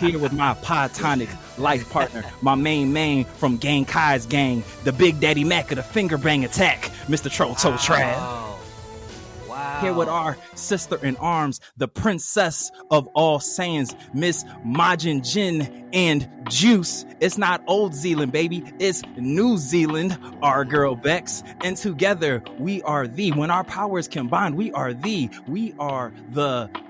Here with my Pytonic life partner, my main from Gang Kai's gang, the Big Daddy Mac of the Finger Bang Attack, Mr. Troll Toe Trav. Wow. Here with our sister in arms, the princess of all Saiyans, Miss Majin Jin and Juice. It's not Old Zealand, baby. It's New Zealand, our girl Bex. And together, we are the, when our powers combine, we are the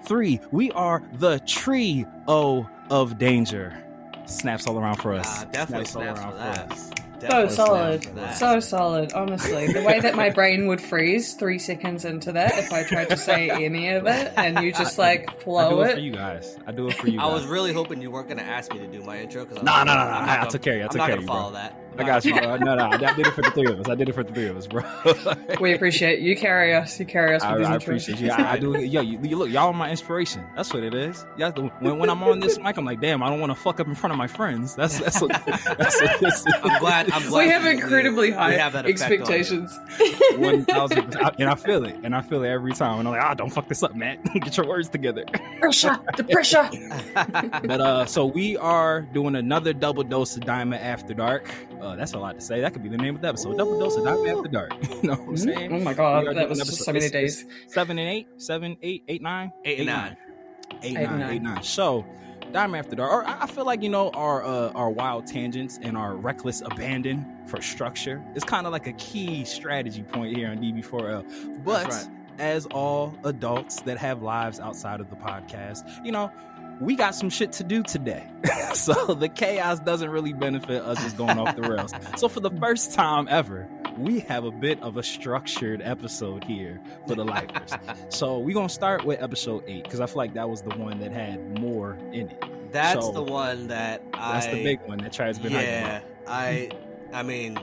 three. We are the trio of danger. Snaps all around for us. Definitely snaps for that. So solid. So solid, honestly. The way that my brain would freeze 3 seconds into that if I tried to say any of it, and you just like flow I do it it. for you guys. I do it for you guys. I was really hoping you weren't going to ask me to do my intro. No. I took care of you. I'm not going to follow that. I got you, bro. No. I did it for the three of us. Bro. We appreciate you. Carry us. You carry us with these I intros. appreciate you. I do. Yo, you look, y'all are my inspiration. That's what it is. When I'm on this mic, I'm like, damn, I don't want to fuck up in front of my friends. That's what this is. I'm glad. We have incredibly high expectations. 1,000%. And I feel it. Every time. And I'm like, don't fuck this up, man. Get your words together. The pressure. But so we are doing another double dose of Daima After Dark. That's a lot to say. That could be the name of the episode. Double dose of Daima After Dark. You know what I'm saying? Oh my god, that was just so many days. 7 and 8, 7, 8, 8, 9, 8 and 9. 8, 9. So Daima After Dark. Or I feel like, our wild tangents and our reckless abandon for structure is kind of like a key strategy point here on DB4L. But as all adults that have lives outside of the podcast, we got some shit to do today. So the chaos doesn't really benefit us just going off the rails. So for the first time ever, we have a bit of a structured episode here for the lifers. So we're going to start with episode 8 because I feel like that was the one that had more in it. That's the one that That's the big one that Trad's been hyping up. I mean,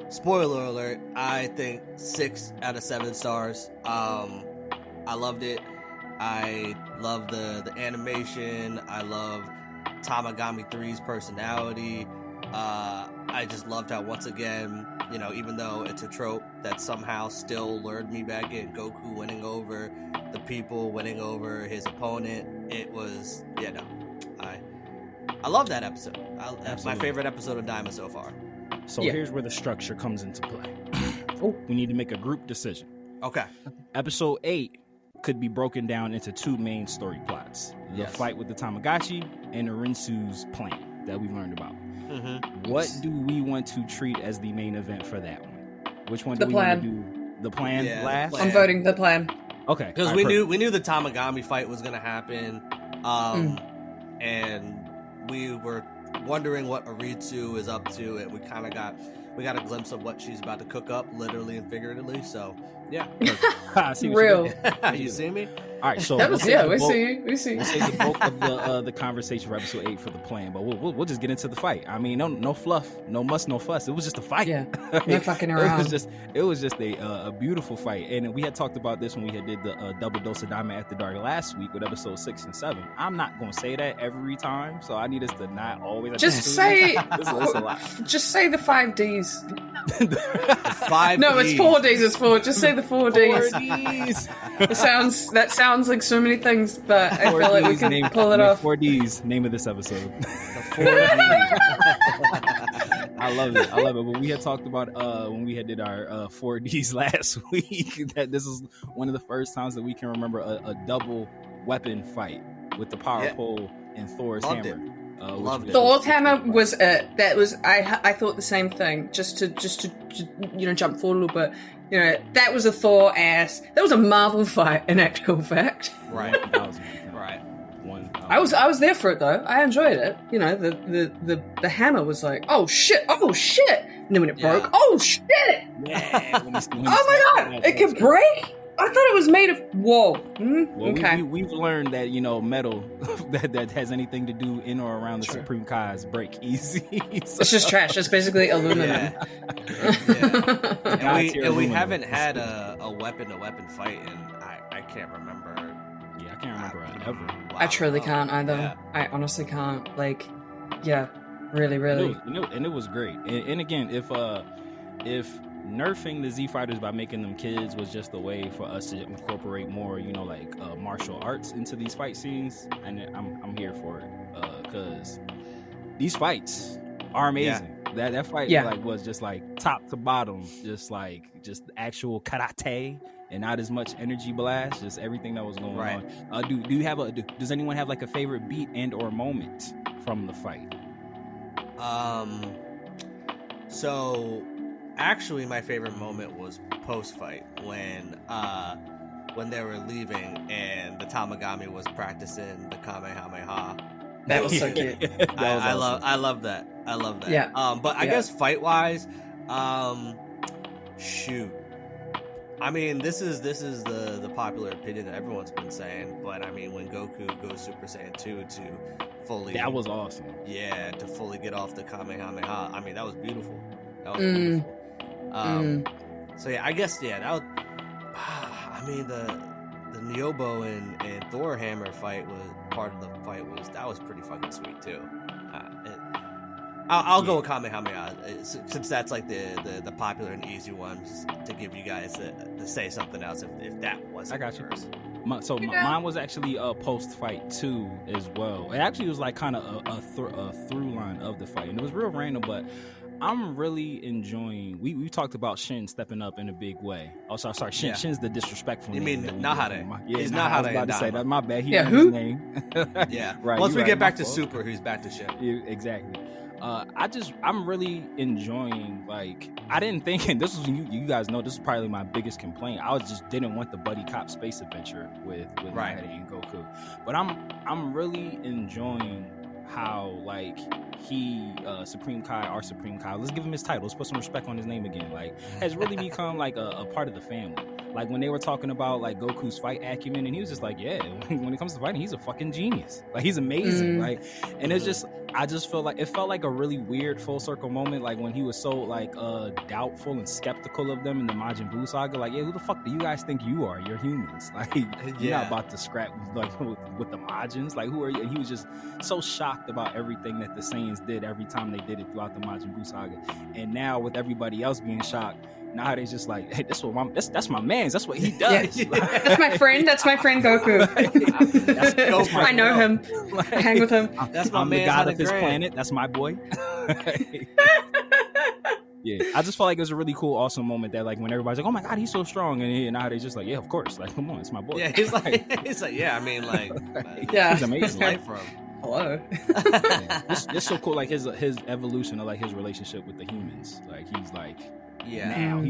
spoiler alert, I think 6 out of 7 stars. I loved it. I love the animation. I love Tamagami 3's personality. I just loved how, once again, even though it's a trope that somehow still lured me back in, Goku winning over the people, winning over his opponent, it was, I love that episode. That's my favorite episode of Daima so far. So here's where the structure comes into play. We need to make a group decision. Okay. Episode 8 could be broken down into 2 main story plots. The fight with the Tamagotchi and the Rinsu's plan that we learned about. Mm-hmm. What do we want to treat as the main event for that one? Which one do we want to do? The plan last? I'm voting the plan. Okay. Because we knew the Tamagami fight was going to happen. And we were wondering what Aritsu is up to, and we got a glimpse of what she's about to cook up, literally and figuratively. So yeah, real. You see me? All right, so we see you. We'll save the bulk of the conversation for episode 8 for the plan, but we'll just get into the fight. I mean, no fluff, no muss, no fuss. It was just a fight. Yeah, no fucking around. It was just a beautiful fight, and we had talked about this when we had did the double dose of Daima After Dark last week with episode 6 and 7. I'm not gonna say that every time, so I need us to not always. Just say the 5 Ds. 5 No, Ds. it's 4 Ds. It's 4. Just say the 4 Ds. 4 Ds. That sounds like so many things, but I feel like we can pull it off. 4 Ds. Name of this episode. The 4 Ds. I love it. But we had talked about when we had did our 4Ds last week that this is one of the first times that we can remember a double weapon fight with the powerpole and Thor's hammer. Loved it. Thor's hammer was it. That was I thought the same thing. Just to jump forward a little bit. That was a Thor ass. That was a Marvel fight, in actual fact. Right. Right. I was there for it though. I enjoyed it. The hammer was like, oh shit, and then when it broke, oh shit, yeah. Oh my god, it can break. I thought it was made of whoa. Well, okay. We've learned that metal that has anything to do in or around the Supreme Kais break easy. So. It's just trash. It's basically aluminum. And we haven't had a weapon to weapon fight, and I can't remember. Yeah, I can't remember ever. Wow. I truly can't either. Yeah. I honestly can't. Really. And it was great. And again, if nerfing the Z Fighters by making them kids was just a way for us to incorporate more, like martial arts into these fight scenes, and I'm here for it because these fights are amazing. That fight was just like top to bottom, just actual karate and not as much energy blast, just everything that was going on. Do you have does anyone have like a favorite beat and or moment from the fight? So actually my favorite moment was post-fight when they were leaving and the Tamagami was practicing the Kamehameha. That was so cute. I love that. Yeah. But I guess fight-wise, shoot. I mean, this is the popular opinion that everyone's been saying, but I mean, when Goku goes Super Saiyan 2 to fully... That was awesome. Yeah, to fully get off the Kamehameha. I mean, that was beautiful. That was beautiful. So yeah, I guess, that was... I mean, the Nyobo and Thor Hammer fight was... Part of the fight was pretty fucking sweet, too. I'll go with Kamehameha since that's like the popular and easy one, just to give you guys to say something else if that wasn't. I got you. Mine was actually a post fight too as well. It actually was like kind of a through line of the fight, and it was real random, but I'm really enjoying. We talked about Shin stepping up in a big way. Oh, sorry, Shin. Yeah. Shin's the disrespectful. You name. mean Nahade? He's Nahade. I was about to say that. My bad. He who? His name. Yeah. Right. Once we get back to Super, who's back to Shin? Exactly. I'm really enjoying, like, I didn't think, and this was, you guys know, this is probably my biggest complaint. I just didn't want the buddy cop space adventure with Nahade and Goku. But I'm really enjoying how, like, he, Supreme Kai, our Supreme Kai, let's give him his title, let's put some respect on his name again, like, has really become, like, a part of the family. Like, when they were talking about, like, Goku's fight acumen, and he was just like, yeah, when it comes to fighting, he's a fucking genius. Like, he's amazing. Like, and it's just, I just feel like, it felt like a really weird full circle moment, like, when he was so, like, doubtful and skeptical of them in the Majin Buu saga. Like, yeah, who the fuck do you guys think you are? You're humans. Like, you're not about to scrap, like, with the Majins. Like, who are you? And he was just so shocked about everything that the Saiyans did every time they did it throughout the Majin Buu saga. And now, with everybody else being shocked, now they just like, hey, that's my man's. That's what he does. Yeah. That's my friend. That's my friend Goku. I know him. I hang with him. That's my I'm the god of his planet. That's my boy. Yeah, I just felt like it was a really cool, awesome moment that, like, when everybody's like, "Oh my god, he's so strong," and now they just like, "Yeah, of course, like, come on, it's my boy." Yeah, he's like, yeah, I mean, like, yeah, he's amazing. Life from. Hello. It's so cool, like his evolution of like his relationship with the humans. Like, he's like. Yeah. Now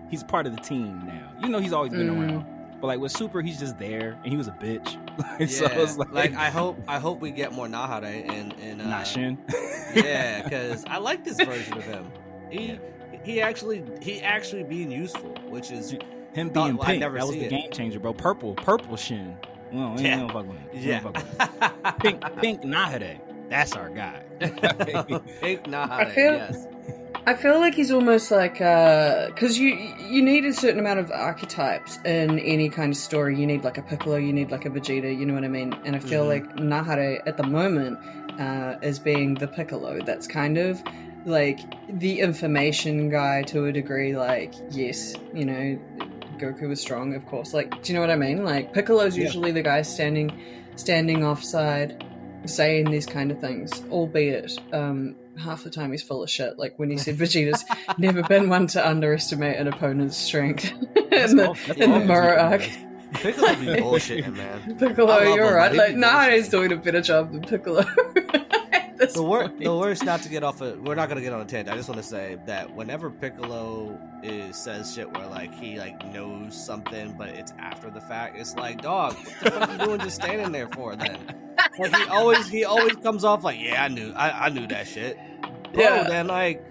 he's part of the team now. He's always been around, but like with Super, he's just there, and he was a bitch. So it's like I hope we get more Nahade and not Shin. Yeah, because I like this version of him. He actually being useful, which is him being pink. That was the game changer, bro. Purple Shin. Well, we don't fuck with him. Yeah. Pink Nahade. That's our guy. Pink Nahade. I feel like he's almost like, because you need a certain amount of archetypes in any kind of story. You need like a Piccolo, you need like a Vegeta, you know what I mean? And I feel like Nahade at the moment is being the Piccolo. That's kind of like the information guy to a degree. Like, yes, Goku was strong, of course. Like, do you know what I mean? Like, Piccolo's usually the guy standing offside, saying these kind of things, albeit half the time he's full of shit. Like when he said Vegeta's never been one to underestimate an opponent's strength in the Moro arc. Piccolo be bullshitting, man. Piccolo, you're right. Like, Nahade's doing a better job than Piccolo. The worst, not to get off we're not going to get on a tangent. I just want to say that whenever Piccolo says shit where like he like knows something, but it's after the fact, it's like, dog, what the fuck are you doing just standing there for then? Like he always comes off like, yeah, I knew that shit. Bro, then like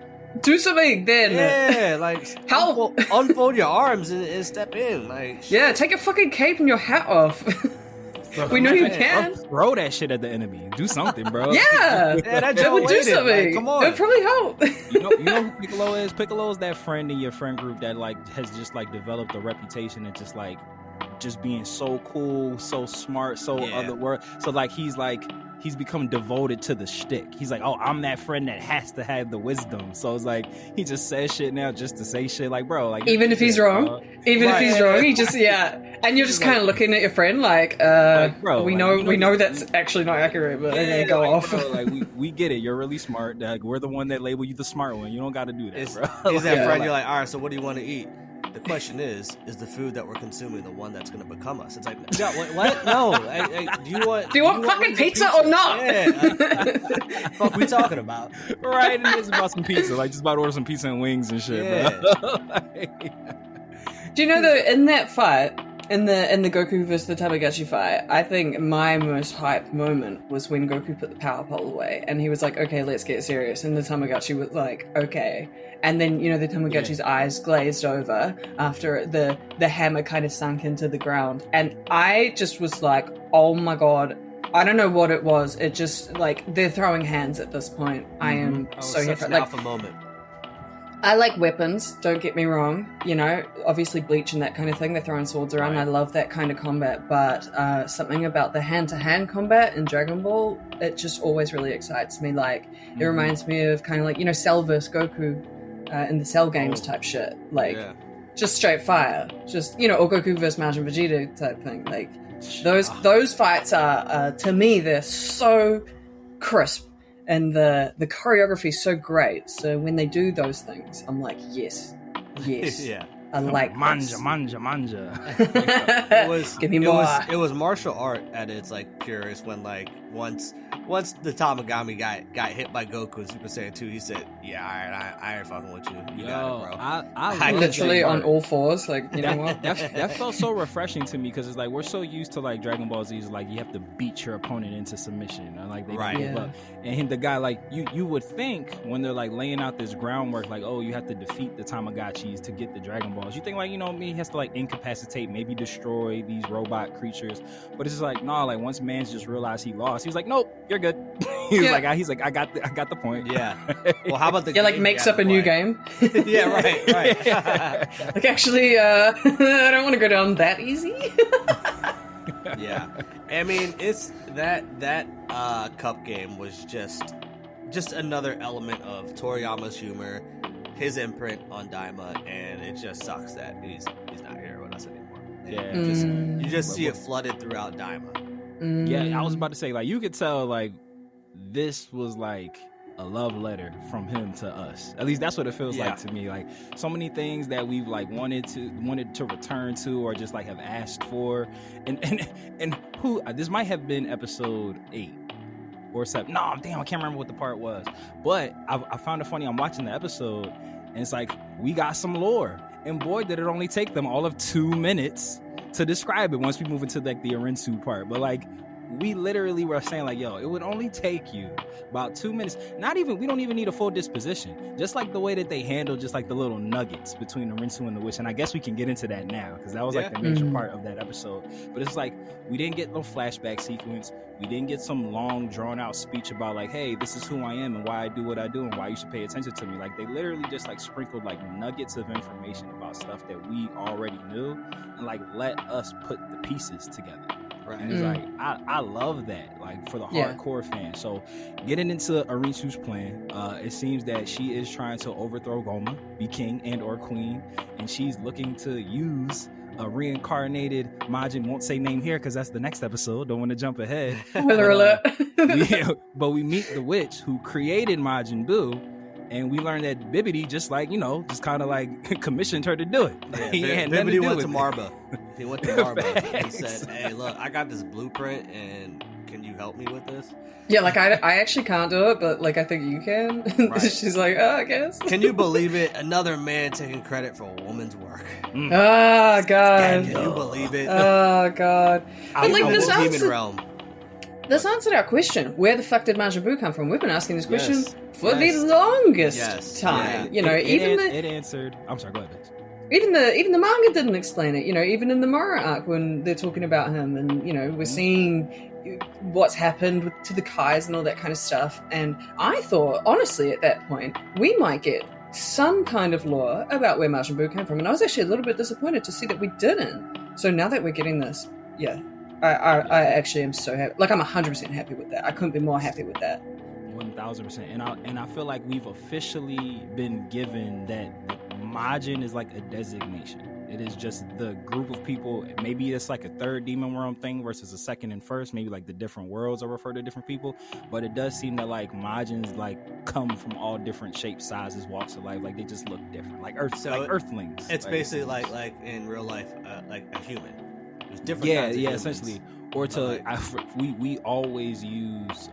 do something then. Yeah, like help unfold your arms and step in. Like shit. Yeah, take your fucking cape and your hat off. We know you can. Throw that shit at the enemy. Do something, bro. Yeah, that would do something. Like, come on, it would probably help. You know who Piccolo is? Piccolo is that friend in your friend group that like has just like developed a reputation of just being so cool, so smart, so other world. So like he's like he's become devoted to the shtick. He's like, oh, I'm that friend that has to have the wisdom. So it's like he just says shit now just to say shit. Like, bro, like even if he's wrong, he just and you're just kind of looking at your friend like, bro, we know that's actually not accurate, but then they go off. Bro, like we get it. You're really smart. Like, we're the one that label you the smart one. You don't got to do that, bro. He's that friend. You're like, all right, so what do you want to eat? The question is the food that we're consuming the one that's going to become us? It's like, no, what? No. Do you want fucking pizza or not? Yeah. Fuck we talking about? Right, and it's about some pizza. Like, just about to order some pizza and wings and shit, bro. Do you know that in that fight, in the Goku versus the Tamagotchi fight, I think my most hyped moment was when Goku put the power pole away, and he was like, okay, let's get serious. And the Tamagotchi was like, okay. And then, you know, the Tamagotchi's eyes glazed over after the hammer kind of sunk into the ground. And I just was like, oh my god, I don't know what it was. It just, like, they're throwing hands at this point. I am so here for it. Like, alpha moment. I like weapons, don't get me wrong. You know, obviously Bleach and that kind of thing, they're throwing swords around. Right. I love that kind of combat, but something about the hand-to-hand combat in Dragon Ball, it just always really excites me. Like, it reminds me of kind of like, you know, Cell vs. Goku in the Cell games type shit. Like, just straight fire. Just, you know, or Goku vs. Majin Vegeta type thing. Like, those fights are, to me, they're so crisp. And the choreography is so great. So when they do those things, I'm like, yes. Yeah. I like manja. Give me more. It was martial art at its like purest when like once the Tamagami got hit by Goku in Super Saiyan 2, he said, "Yeah, all right, I ain't fucking with you. You got it, bro." I literally on all fours, like, you know what? That felt so refreshing to me because it's like we're so used to like Dragon Ball Z, like you have to beat your opponent into submission, and like they don't give up. And the guy, like you would think when they're like laying out this groundwork, like, oh, you have to defeat the Tamagotchis to get the Dragon Balls. You think like, you know, he has to like incapacitate, maybe destroy these robot creatures, but it's just like, nah, like once man's just realized he lost, he's like, nope, you're good. he's like, I got the point. Yeah. Well, how about the like makes up a new game? Yeah, right. Like, actually, I don't want to go down that easy. Yeah, I mean, it's that cup game was just another element of Toriyama's humor, his imprint on Daima, and it just sucks that he's not here with us anymore. Yeah, you just see it flooded throughout Daima. Yeah, I was about to say, like, you could tell like this was like a love letter from him to us. At least that's what it feels like to me. Like, so many things that we've like wanted to return to, or just like have asked for, and who this might have been episode 8 or 7. No, damn, I can't remember what the part was. But I found it funny. I'm watching the episode, and it's like we got some lore, and boy, did it only take them all of 2 minutes to describe it. Once we move into like the Arinsu part, but like, we literally were saying like, yo, it would only take you about 2 minutes. We don't even need a full disposition. Just like the way that they handle just like the little nuggets between the Rinsu and the Witch. And I guess we can get into that now, because that was like the major part of that episode. But it's like, we didn't get no flashback sequence. We didn't get some long drawn out speech about like, hey, this is who I am and why I do what I do and why you should pay attention to me. Like, they literally just like sprinkled like nuggets of information about stuff that we already knew, and like let us put the pieces together. Right. And it's like, I love that, like, for the hardcore fan. So getting into Arinsu's plan, it seems that she is trying to overthrow Goma, be king and or queen, and she's looking to use a reincarnated Majin, won't say name here because that's the next episode, don't want to jump ahead. But we meet the witch who created Majin Buu, and we learned that Bibbidi just like, you know, just kind of like commissioned her to do it. Yeah, Bibbidi went to Marba. He went to Marba and said, hey, look, I got this blueprint, and can you help me with this? Yeah, like, I actually can't do it, but like, I think you can. Right. She's like, oh, I guess. Can you believe it? Another man taking credit for a woman's work. Oh, God. Can you believe it? Oh, God. But like, this answered our question. Where the fuck did Majin Buu come from? We've been asking this question for the longest time. You know, it answered. I'm sorry, go ahead, Vince. Even the manga didn't explain it. You know, even in the Mora arc when they're talking about him, and you know, we're seeing what's happened to the Kais and all that kind of stuff. And I thought, honestly, at that point, we might get some kind of lore about where Majin Buu came from. And I was actually a little bit disappointed to see that we didn't. So now that we're getting this, I actually am so happy. Like, I'm 100% happy with that. I couldn't be more happy with that. 1000%. And I feel like we've officially been given that Majin is like a designation. It is just the group of people. Maybe it's like a third demon world thing versus a second and first. Maybe like the different worlds are referred to different people. But it does seem that like Majins like come from all different shapes, sizes, walks of life. Like they just look different, like Earthlings. It's like, basically like in real life, like a human. There's different. Yeah, kinds of humans. essentially. Or we always use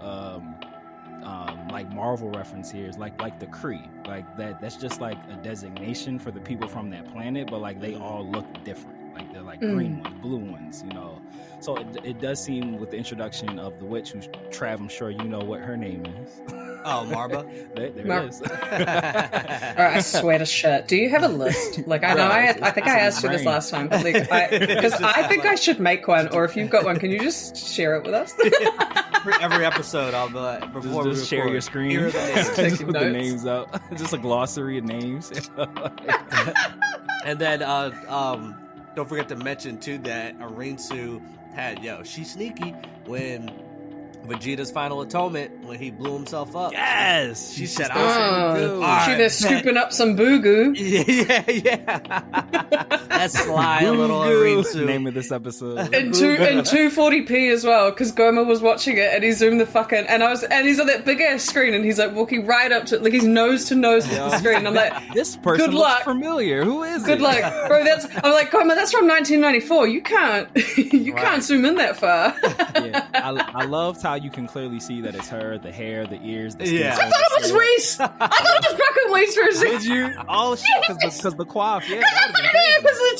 like Marvel reference here is like the Kree, like that's just like a designation for the people from that planet, but like they all look different, like they're like green ones, blue ones, you know. So it does seem with the introduction of the witch, who's Trav, I'm sure you know what her name is. Oh, Marba. there it is. I swear to shit. Do you have a list? Like, I know I think I asked you this last time, but like, because I think I should make one, or if you've got one, can you just share it with us? For every episode, I'll be like, before just share your screen. Here are the names. Just put the names up. Just a glossary of names. And then, don't forget to mention too that Arinsu had, she's sneaky when Vegeta's final atonement, when he blew himself up. Yes, she said, she was scooping up some boo goo. Yeah. That's sly, a little Arinsu. Name of this episode. In 240p as well, because Goma was watching it and he zoomed the fucking and he's on that big ass screen and he's like walking right up to, like, he's nose to nose with the screen. I'm like, this person good looks luck. familiar. Who is Good it? luck, bro. I'm like, Goma, that's from 1994. You can't zoom in that far. Yeah, I loved how you can clearly see that it's her, the hair, the ears, the skin. Yeah. I thought it was Reese. I thought it was fucking Reese for a second. Did you? Oh shit! Because the coif. Yeah, It was the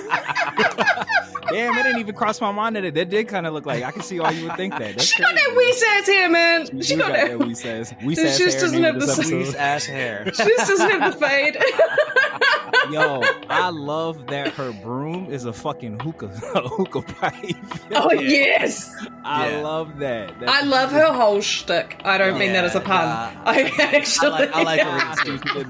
240p. Damn, it didn't even cross my mind that that did kind of look like. I can see why you would think that. That's She got that Reese ass hair, man. She got that Reese ass. Reese ass She just hair. doesn't have the Reese ass hair. She just doesn't have the fade. Yo, I love that her broom is a fucking hookah pipe. Oh yes, I love that. I love her whole shtick. I don't mean that as a pun. I actually, I like See what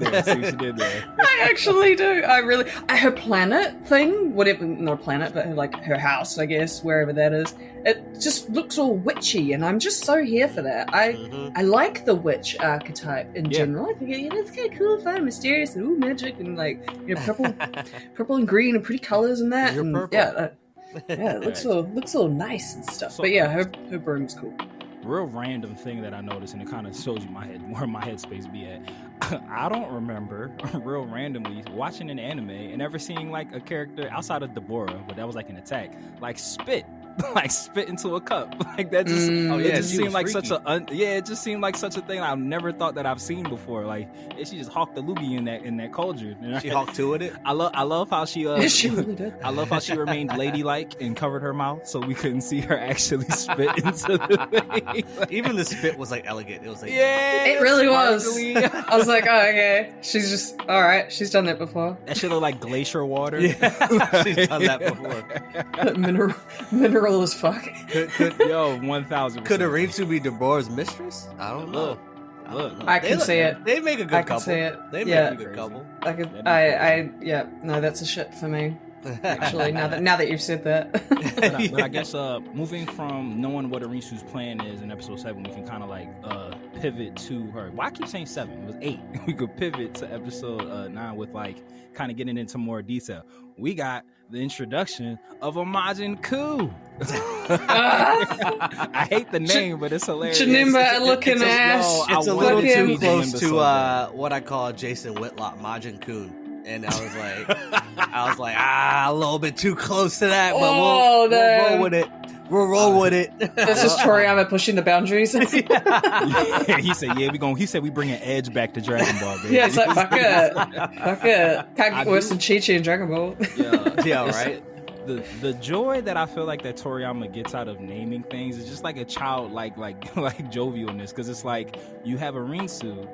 you did there. I actually do. I really, her planet thing, whatever, not a planet, but like her house, I guess, wherever that is. It just looks all witchy, and I'm just so here for that. I like the witch archetype in general. I think it's kind of cool, fun, mysterious, and magic, and like purple and green and pretty colors and that. You're and, purple. it looks all nice and stuff. But yeah, her broom's cool. Real random thing that I noticed, and it kind of shows you where my headspace be at. I don't remember real randomly watching an anime and ever seeing like a character outside of Deborah, but that was like an attack, like spit into a cup. Like that just it just seemed like freaky. it just seemed like such a thing I've never thought that I've seen before. Like she just hawked the loogie in that cauldron. She hawked two in it. I love how she She really did. I love how she remained ladylike and covered her mouth so we couldn't see her actually spit into the thing. Even the spit was like elegant. It was like Yeah, It really sparkly. was. I was like, oh, okay. She's just all right. She's done that before. That shit look like glacier water. Yeah, she's done that before. Mineral as fuck. Yo, 1000%. Could Arinsu be Deborah's mistress? I don't know. Look. I can see it. They make a good I couple. can see it. They Yeah. make a good couple. No, that's a shit for me. Actually, now that you've said that. But I guess moving from knowing what Arinsu's plan is in episode 7, we can kind of like pivot to her. Why I keep saying 7? It was 8. We could pivot to episode 9 with like kind of getting into more detail. We got the introduction of a Majin Ku. I hate the name, but it's hilarious. Chanimba looking ass. It's a I little wanted to too be close Chanimba to so bad. what I call Jason Whitlock, Majin Kun. And I was like, a little bit too close to that, but we'll roll with it. We'll roll with it. This is Toriyama pushing the boundaries. He said, he said we bring an edge back to Dragon Ball, baby. Yeah, it's like, fuck it. Can't get worse than Chi-Chi and Dragon Ball. Yeah, right? The joy that I feel like that Toriyama gets out of naming things is just like a child like jovialness, because it's like you have a Rinsu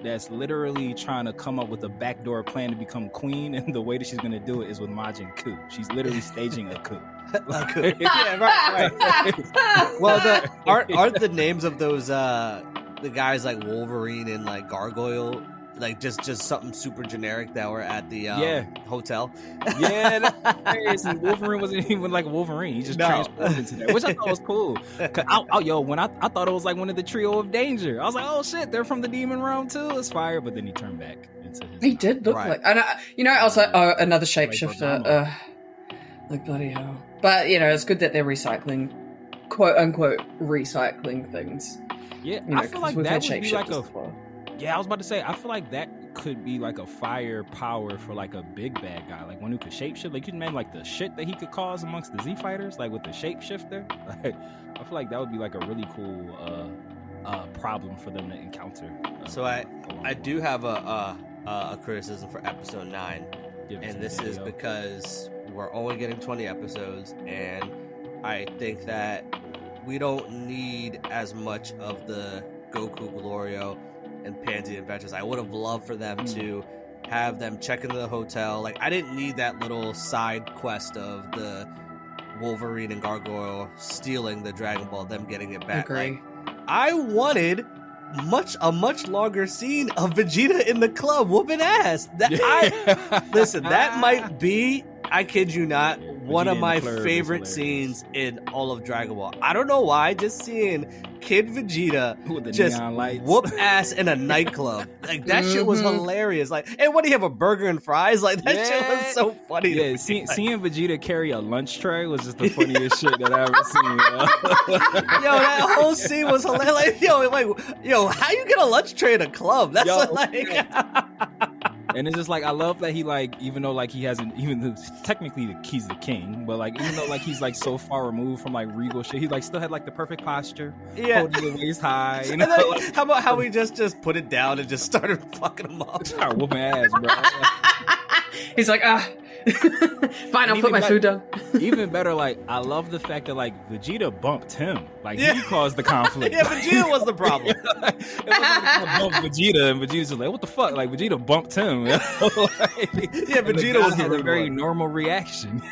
that's literally trying to come up with a backdoor plan to become queen, and the way that she's going to do it is with Majin Ku. She's literally staging a coup. Yeah, right. Well, aren't the names of those the guys like Wolverine and like Gargoyle like just something super generic that were at the hotel. Yeah, that's hilarious. And Wolverine wasn't even like Wolverine. He just transformed into that, which I thought was cool. When I thought it was like one of the trio of danger. I was like, oh shit, they're from the demon realm too. It's fire. But then he turned back into his. He did look like, and I was like, oh, another shapeshifter. Like bloody hell. But it's good that they're recycling, quote unquote, recycling things. Yeah, I feel like that would be like a. Yeah, I was about to say, I feel like that could be like a fire power for like a big bad guy, like one who could shapeshift. Like you can imagine like the shit that he could cause amongst the Z fighters, like with the shapeshifter. Like, I feel like that would be like a really cool problem for them to encounter. So I do have a criticism for episode 9, and this is because we're only getting 20 episodes, and I think that we don't need as much of the Goku Glorio and Pansy Adventures. I would have loved for them to have them check into the hotel. Like, I didn't need that little side quest of the Wolverine and Gargoyle stealing the Dragon Ball, them getting it back. Agree. Like, I wanted a much longer scene of Vegeta in the club whooping ass. That might be, I kid you not, one of my favorite scenes in all of Dragon Ball. I don't know why, just seeing Kid Vegeta just whoop ass in a nightclub. Like, that shit was hilarious. Like, and what do you have, a burger and fries? Like, that shit was so funny. Yeah, seeing Vegeta carry a lunch tray was just the funniest shit that I ever seen. Yo, that whole scene was hilarious. Yo, how you get a lunch tray in a club? That's And it's just like, I love that he like, even though like he hasn't, even though technically he's the king, but like even though like he's like so far removed from like regal shit, he like still had like the perfect posture, holding the waist high. You know, then, how about how we just put it down and just started fucking him up? Start whooping ass, bro. He's like, fine, I'll put my food down. Even better, like, I love the fact that like Vegeta bumped him, like he caused the conflict. Yeah, Vegeta was the problem. It was like bumped Vegeta, and Vegeta's just like, what the fuck? Like, Vegeta bumped him. Vegeta was had a very normal reaction.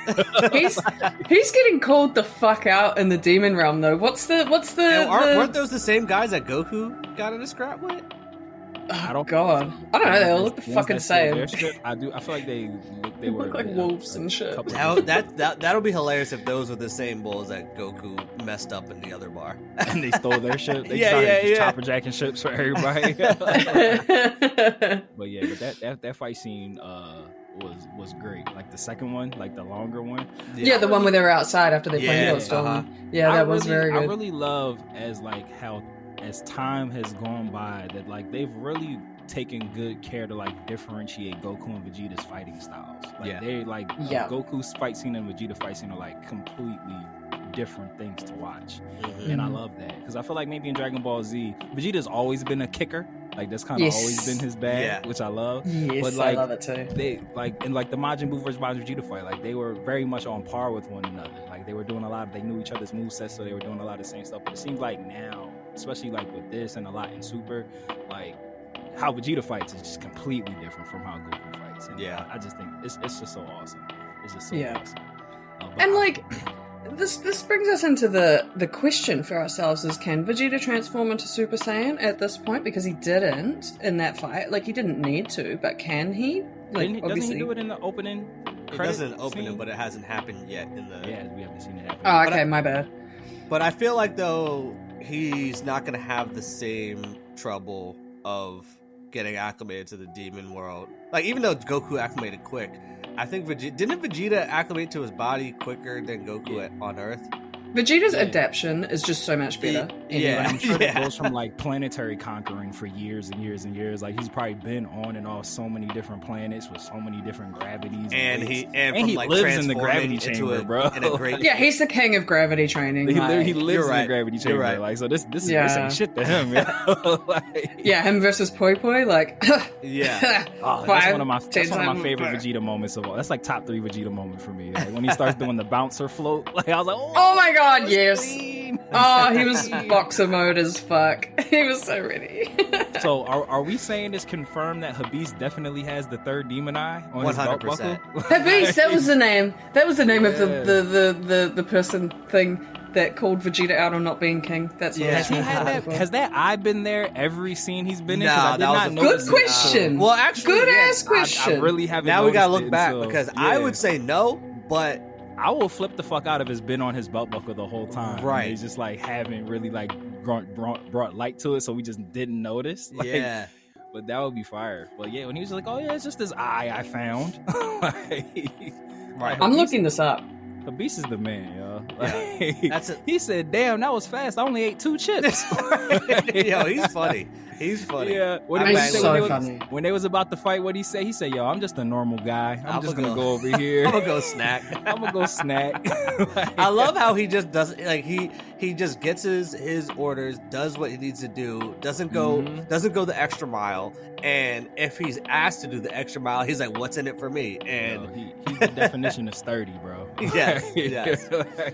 He's getting called the fuck out in the demon realm though. Weren't those the same guys that Goku got in a scrap with? I don't know. They all look the fucking same. I feel like they look like wolves and shit. That'll be hilarious if those were the same bulls that Goku messed up in the other bar and they stole their ship. They started chopper jacking ships for everybody. But that fight scene was great. Like the second one, like the longer one. Yeah, the one where they were outside after they played Yellowstone. Yeah, that was very good. I really love as time has gone by that like they've really taken good care to like differentiate Goku and Vegeta's fighting styles. Like they like Goku's fight scene and Vegeta fight scene are like completely different things to watch. And I love that because I feel like maybe in Dragon Ball Z Vegeta's always been a kicker. Like that's kind of always been his bag, which I love. Yes, but like I love it too. They like in like the Majin Buu versus Majin Vegeta fight, like they were very much on par with one another. Like they were doing they knew each other's movesets, so they were doing a lot of the same stuff. But it seems like now, especially like with this and a lot in Super, like how Vegeta fights is just completely different from how Goku fights. And I just think it's just so awesome. It's just so awesome. And like this brings us into the question for ourselves is, can Vegeta transform into Super Saiyan at this point? Because he didn't in that fight. Like he didn't need to, but can he? Like doesn't he do it in the opening? It doesn't open it, but it hasn't happened yet in the. Yeah, we haven't seen it happen. Oh, okay, my bad. But I feel like though he's not gonna have the same trouble of getting acclimated to the demon world. Like even though Goku acclimated quick, I think didn't Vegeta acclimate to his body quicker than Goku on Earth? Vegeta's adaptation is just so much better. I'm sure it goes from like planetary conquering for years and years and years. Like he's probably been on and off so many different planets with so many different gravities. And he lives in the gravity chamber, bro. He's the king of gravity training. He lives in the gravity chamber. Right. Like so, this ain't shit to him. Him versus Poi Poi. Like that's one of my favorite Vegeta moments of all. That's like top 3 Vegeta moment for me. Like when he starts doing the bouncer float. Like I was like, oh my god. Yes. Oh, he was boxer mode as fuck. He was so ready. So, are we saying it's confirmed that Habis definitely has the third demon eye on 100%. His belt buckle? Habis, that was the name. That was the name of the person thing that called Vegeta out on not being king. That's what Has he had that? Has that eye been there every scene he's been in? No, I did that was not a- notice Good it. question. Well, actually, Good yeah, ass question. I really haven't. Now we gotta noticed look it back until- because I yeah. would say no, but I will flip the fuck out if it's been on his belt buckle the whole time. Right. He's just like haven't really like brought light to it, so we just didn't notice. Like, yeah. But that would be fire. But yeah, when he was like, "Oh yeah, it's just this eye I found." Right. I'm looking this up. The Beast is the man, yo. Yeah. Like, That's it. He said, "Damn, that was fast. I only ate 2 chips." Yo, he's funny. He's funny. Yeah, what did I'm he back say so when they, funny. when they was about to fight? What did he say? He said, "Yo, I'm just a normal guy. I'm just gonna go over here. I'm gonna go snack. I'm gonna go snack." Like, I love how he just does like he just gets his orders, does what he needs to do, doesn't go the extra mile, and if he's asked to do the extra mile, he's like, "What's in it for me?" And yo, he's the definition of sturdy, bro. yes, yes.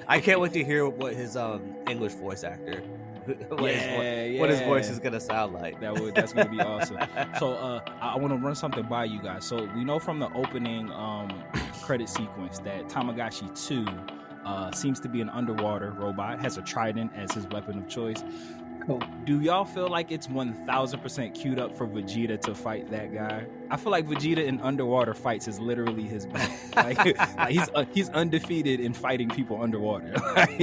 I can't wait to hear what his English voice actor, what his voice is gonna sound like. That's gonna be awesome. So I want to run something by you guys. So we know from the opening credit sequence that Tamagotchi 2 seems to be an underwater robot, has a trident as his weapon of choice. Cool. Do y'all feel like it's 1000% queued up for Vegeta to fight that guy? I feel like Vegeta in underwater fights is literally his battle. Like he's undefeated in fighting people underwater.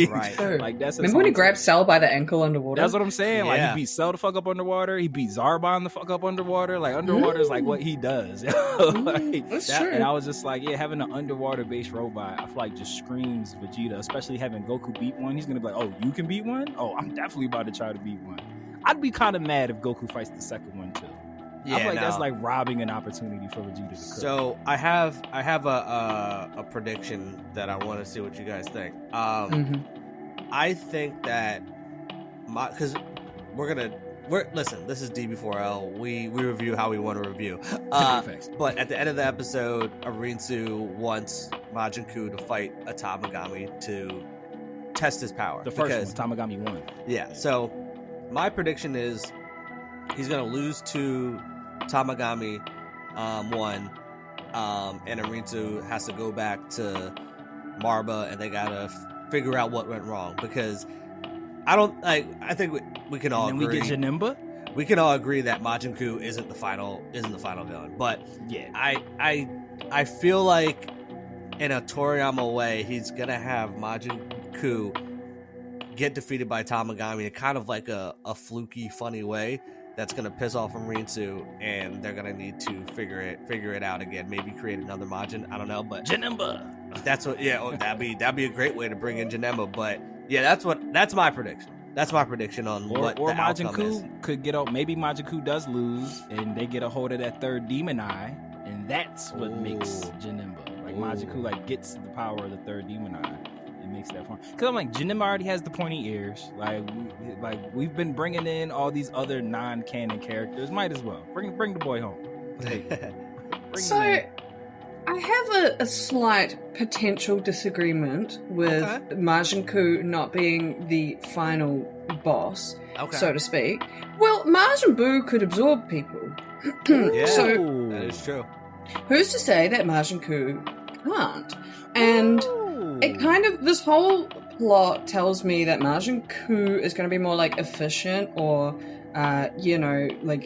Right. Like that's. Remember when he grabbed Cell by the ankle underwater? That's what I'm saying. Like Yeah. he beat Cell the fuck up underwater. He beat Zarbon the fuck up underwater. Like underwater is like what he does. Like, That's true. And I was just like, yeah, having an underwater based robot, I feel like just screams Vegeta. Especially having Goku beat one. He's gonna be like, oh, you can beat one? Oh, I'm definitely about to try to beat one. I'd be kind of mad if Goku fights the second one too. Yeah, I feel like no. that's like robbing an opportunity for Vegeta to cook. So I have a prediction that I want to see what you guys think. I think that because listen, this is D4L. We review how we want to review. But at the end of the episode, Arinsu wants Majin Buu to fight a Tamagami to test his power. The first one, Tamagami 1. Yeah. So my prediction is he's gonna lose to Tamagami 1, and Arinsu has to go back to Marba, and they gotta figure out what went wrong because I think we can all And then agree. we get Janemba. We can all agree that Majin Buu isn't the final villain, but Yeah. I feel like in a Toriyama way, he's gonna have Majin Buu get defeated by Tamagami in kind of like a fluky, funny way that's gonna piss off Arinsu, and they're gonna need to figure it out again. Maybe create another Majin. I don't know, but Janemba. that's what. Yeah, that'd be a great way to bring in Janemba. But yeah, that's my prediction. That's my prediction on what Or the Majin outcome is. Buu could get out. Maybe Majin Buu does lose, and they get a hold of that third demon eye, and that's what makes Janemba. Like Majin Buu gets the power of the third demon eye. It makes that fun. Cause I'm like, Janemba already has the pointy ears. We've been bringing in all these other non-canon characters. Might as well bring the boy home. Hey, bring So, him in. I have a slight potential disagreement with Majin Buu not being the final boss, so to speak. Well, Majin Buu could absorb people. Yeah, So, that is true. who's to say that Majin Buu can't? And it kind of, this whole plot tells me that Majin Buu is going to be more like efficient or,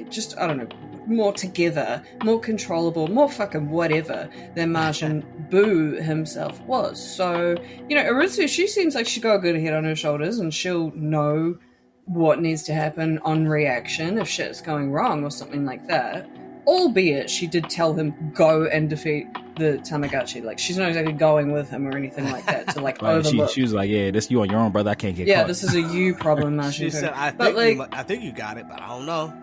just, I don't know, more together, more controllable, more fucking whatever than Majin Buu himself was. So, Aritsu, she seems like she's got a good head on her shoulders and she'll know what needs to happen on reaction if shit's going wrong or something like that. Albeit, she did tell him, go and defeat the Tamagotchi. Like, she's not exactly going with him or anything like that to, overlook. She was like, yeah, this you on your own, brother. I can't get caught. This is a you problem, Majin She Buu. said, I think you got it, but I don't know.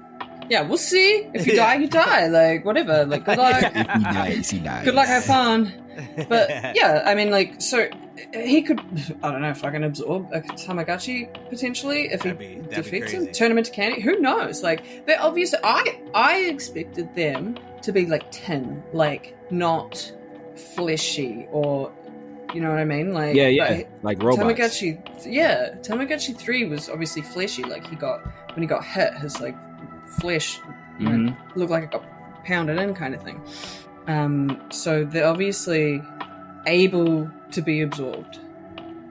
Yeah, we'll see. If you die, you die. Like, whatever. Like, good luck. he dies. Good luck, have fun. But, yeah, I mean, like, so he could, I don't know, fucking absorb a Tamagotchi, potentially, if he defeats him. Turn him into candy. Who knows? Like, they're obviously, I expected them to be, like, tin. Like, not fleshy or, you know what I mean? Like, like robots. Tamagotchi 3 was obviously fleshy. Like, when he got hit, his, like, flesh looked like it got pounded in kind of thing. So they're obviously able to be absorbed.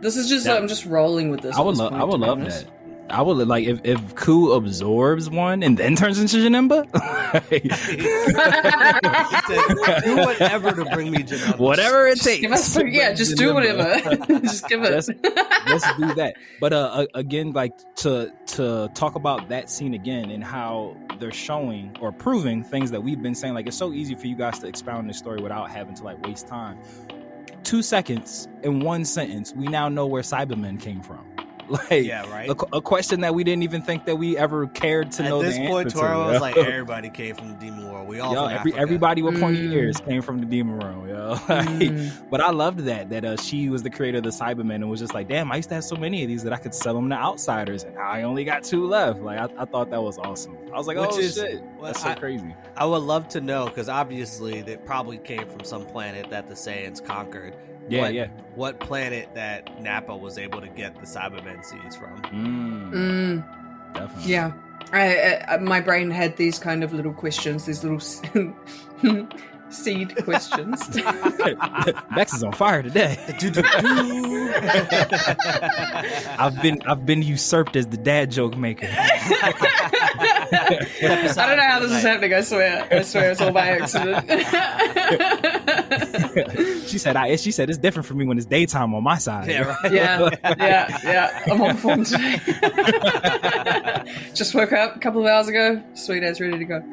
This is just I'm just rolling with this. I would love that. I would like if Ku absorbs one and then turns into Janemba. Do whatever to bring me Janemba. Whatever it takes. Just do whatever. Just give it. Let's do that. But again, like to talk about that scene again and how they're showing or proving things that we've been saying. Like, it's so easy for you guys to expound this story without having to like waste time. 2 seconds in one sentence, we now know where Cybermen came from. Like, yeah, right. A question that we didn't even think that we ever cared to know. At this point, Toriyama was like, everybody came from the Demon World. We all everybody with pointy ears came from the Demon World. But I loved that she was the creator of the Cybermen and was just like, damn, I used to have so many of these that I could sell them to outsiders, and I only got 2 left. Like, I thought that was awesome. I was like, shit, that's so crazy. I would love to know, because obviously they probably came from some planet that the Saiyans conquered. What planet that Nappa was able to get the Cybermen seeds from? Definitely. Yeah. I my brain had these kind of little questions, these little seed questions. Bex is on fire today. I've been usurped as the dad joke maker. I don't know how this is happening. I swear it's all by accident. She said it's different for me when it's daytime on my side. Yeah, right. Yeah. I'm on form today. Just woke up a couple of hours ago. Sweet ass, ready to go.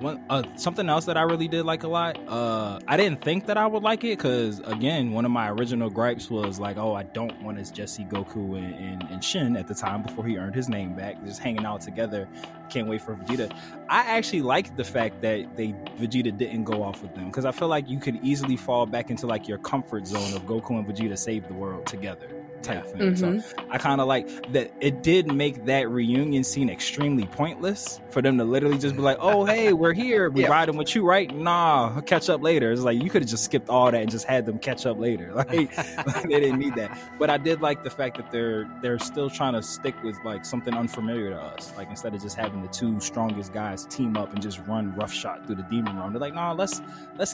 But something else that I really did like a lot. I didn't think that I would like it because, again, one of my original gripes was like, oh, I don't want to just see Goku and Shin at the time before he earned his name back, just hanging out together. Can't wait for Vegeta. I actually liked the fact that Vegeta didn't go off with them, because I feel like you could easily fall back into like your comfort zone of Goku and Vegeta save the world together type thing. So I kind of like that it did make that reunion scene extremely pointless for them to literally just be like, oh, hey, we're here, we're riding with you, right? Nah, I'll catch up later. It's like you could have just skipped all that and just had them catch up later. Like they didn't need that. But I did like the fact that they're still trying to stick with like something unfamiliar to us. Like, instead of just having the 2 strongest guys team up and just run roughshod through the demon realm, they're like, nah, let's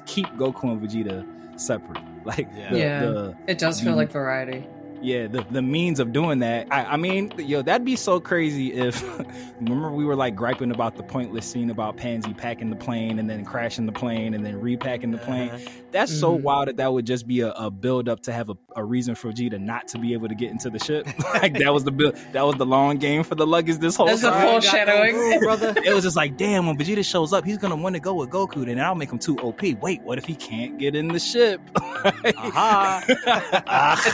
keep Goku and Vegeta separate. Like, it does feel like variety. Yeah, the means of doing that. I mean, that'd be so crazy if, remember we were like griping about the pointless scene about Pansy packing the plane and then crashing the plane and then repacking the plane. That's so wild that would just be a build up to have a reason for Vegeta not to be able to get into the ship. Like, that was the long game for the luggage this whole time. That's a foreshadowing, brother. It was just like, damn, when Vegeta shows up, he's gonna want to go with Goku, then I'll make him too OP. Wait, what if he can't get in the ship? It's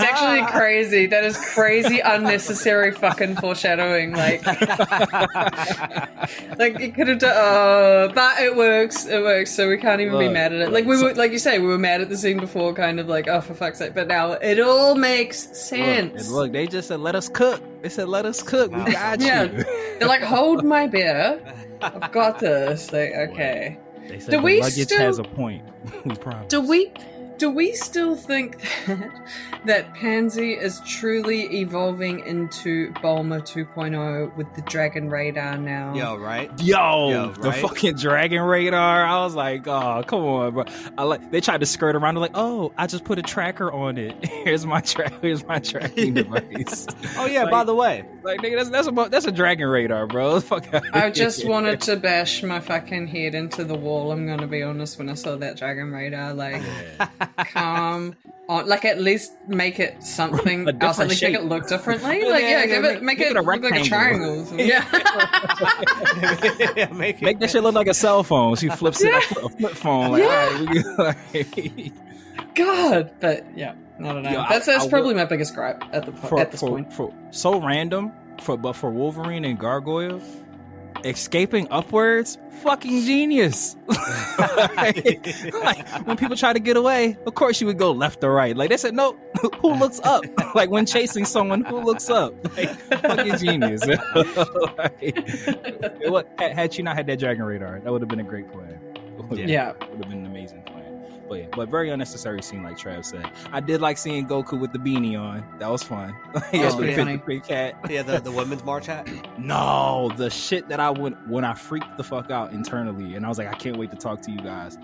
actually crazy. That is crazy, unnecessary fucking foreshadowing. Like it could have done. But it works. It works. So we can't even be mad at it. Like we were, like you say, we were mad at the scene before, kind of like, oh, for fuck's sake. But now it all makes sense. Look, they just said, let us cook. They said, let us cook. We got you. Yeah. They're like, hold my beer. I've got this. Like, okay. They said the luggage has a point. We promise. Do we still think that Pansy is truly evolving into Bulma 2.0 with the Dragon Radar now? Yo, right? The fucking Dragon Radar. I was like, oh, come on, bro. They tried to skirt around. They're like, oh, I just put a tracker on it. Here's my tracking device. Oh yeah, by the way, like, nigga, that's a Dragon Radar, bro. Fuck out. I just wanted to bash my fucking head into the wall. I'm gonna be honest. When I saw that Dragon Radar, like. Come on, like, at least make it something else. At least make it look differently. Like, make it look like a triangle. Yeah. Make that shit look like a cell phone. She flips it up, a flip phone. Like, all right, God, but I don't know. That's probably my biggest gripe at this point. So random, but for Wolverine and Gargoyle, escaping upwards, fucking genius. like, when people try to get away, of course you would go left or right. Like, they said, no, who looks up? Like, when chasing someone, who looks up? Like, fucking genius. Had you not had that Dragon Radar, that would have been a great plan. Would have been an amazing plan. But very unnecessary scene, like Trav said. I did like seeing Goku with the beanie on. That was fun. He had the funny. big cat. Yeah, the women's march hat. No, the shit that I would when I freaked the fuck out internally, and I was like, I can't wait to talk to you guys.